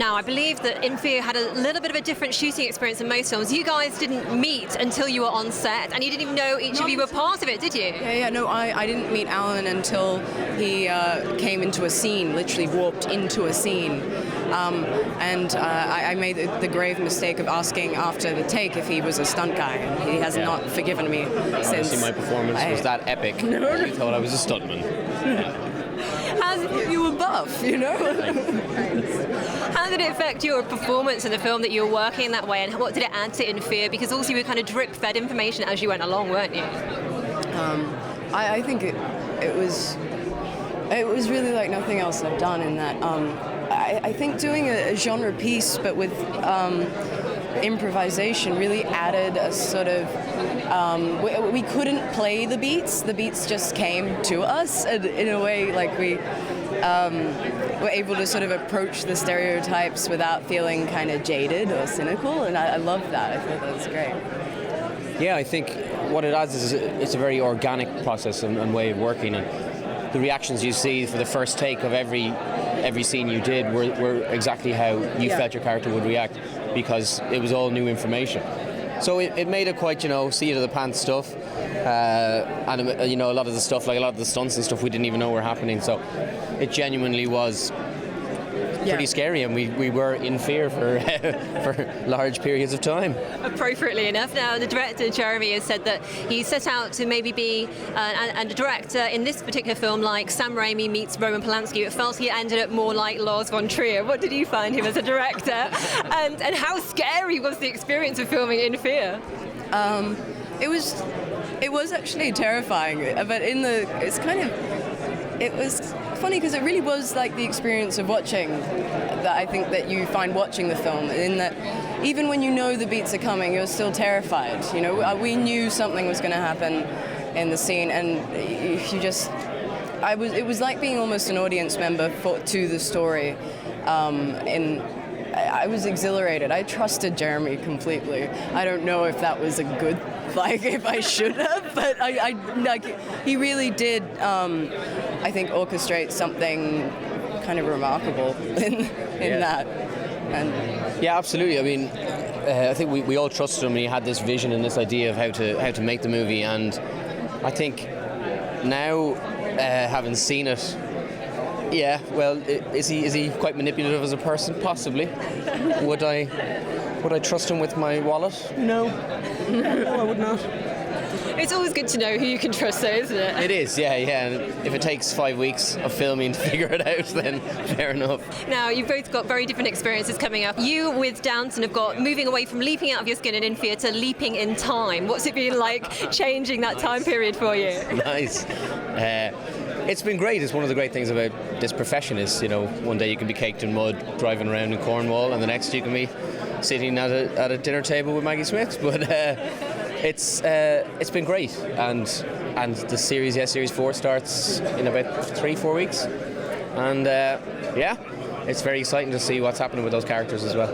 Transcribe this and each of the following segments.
Now, I believe that In Fear had a little bit of a different shooting experience than most films. You guys didn't meet until you were on set, and you didn't even know each of you were part of it, did you? No, I didn't meet Alan until he came into a scene, literally walked into a scene. I made the grave mistake of asking after the take if he was a stunt guy, and he has not forgiven me since. Honestly, my performance was that epic. You thought I was a stuntman. You were buff, you know? How did it affect your performance in the film that you were working that way, and what did it add to In Fear? Because also you were kind of drip-fed information as you went along, weren't you? I think it was really like nothing else I've done in that. I think doing a genre piece but with improvisation really added a sort of we couldn't play the beats just came to us, and in a way like we were able to sort of approach the stereotypes without feeling kind of jaded or cynical, and I loved that. I thought that was great. Yeah, I think what it adds is it's a very organic process and way of working, and the reactions you see for the first take of every scene you did were exactly how you felt your character would react, because it was all new information. So it made it quite, seat of the pants stuff, and a lot of the stuff, like a lot of the stunts and stuff, we didn't even know were happening. So it genuinely was pretty scary, and we were in fear for large periods of time. Appropriately enough. Now, the director, Jeremy, has said that he set out to maybe be a director in this particular film like Sam Raimi meets Roman Polanski. It felt he ended up more like Lars von Trier. What did you find him as a director? and how scary was the experience of filming In Fear? It was actually terrifying, but it was funny because it really was like the experience of watching that I think that you find watching the film, in that even when you know the beats are coming, you're still terrified. We knew something was going to happen in the scene, and it was like being almost an audience member to the story. I was exhilarated. I trusted Jeremy completely. I don't know if that was a good, if I should have, but he really did, I think, orchestrate something kind of remarkable in that. And yeah, absolutely. I mean, I think we all trusted him, and he had this vision and this idea of how to make the movie. And I think now, having seen it, yeah, well, is he quite manipulative as a person? Possibly. Would I trust him with my wallet? No. No, I would not. It's always good to know who you can trust, though, isn't it? It is, yeah. And if it takes 5 weeks of filming to figure it out, then fair enough. Now, you've both got very different experiences coming up. You, with Downton, have got moving away from leaping out of your skin and In Fear to leaping in time. What's it been like changing that time period for you? Nice. It's been great. It's one of the great things about this profession is, one day you can be caked in mud driving around in Cornwall, and the next you can be sitting at a dinner table with Maggie Smith. But it's been great, and the series 4 starts in about 3-4 weeks, and it's very exciting to see what's happening with those characters as well.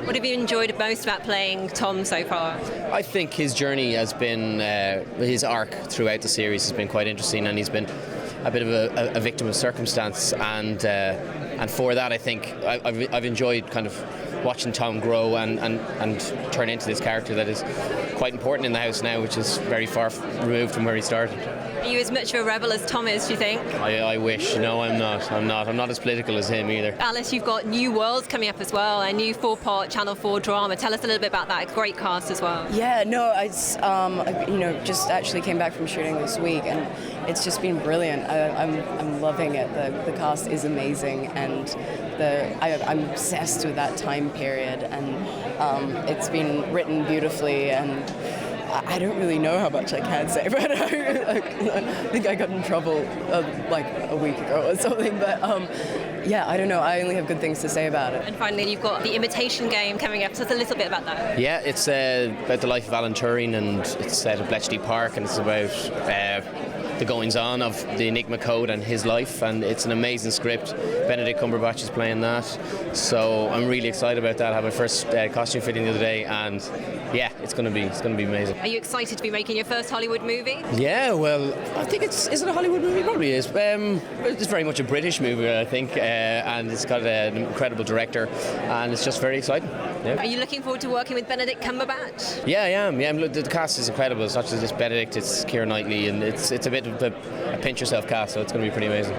What have you enjoyed most about playing Tom so far? I think his journey has been, his arc throughout the series has been quite interesting, and he's been a bit of a victim of circumstance, and for that I think I've enjoyed kind of watching Tom grow and turn into this character that is quite important in the house now, which is very far removed from where he started. Are you as much of a rebel as Tom is, do you think? I wish. No, I'm not. I'm not as political as him either. Alice, you've got New Worlds coming up as well, a new 4-part Channel 4 drama. Tell us a little bit about that. A great cast as well. Yeah, no, it's just actually came back from shooting this week, and it's just been brilliant. I'm loving it. The cast is amazing, and I'm obsessed with that time period, and it's been written beautifully, and I don't really know how much I can say, but I think I got in trouble like a week ago or something, but I don't know. I only have good things to say about it. And finally, you've got the Imitation Game coming up. Tell us a little bit about that. Yeah, it's about the life of Alan Turing, and it's set at Bletchley Park, and it's about the goings-on of the Enigma code and his life, and it's an amazing script. Benedict Cumberbatch is playing that, so I'm really excited about that. I had my first costume fitting the other day, and yeah, it's going to be amazing. Are you excited to be making your first Hollywood movie? Yeah, well, I think is it a Hollywood movie? Probably is. It's very much a British movie, I think, and it's got an incredible director, and it's just very exciting. Yeah. Are you looking forward to working with Benedict Cumberbatch? Yeah, I am. Yeah, look, the cast is incredible. It's not just this Benedict, it's Keira Knightley, and it's a bit of a pinch yourself cast, so it's going to be pretty amazing.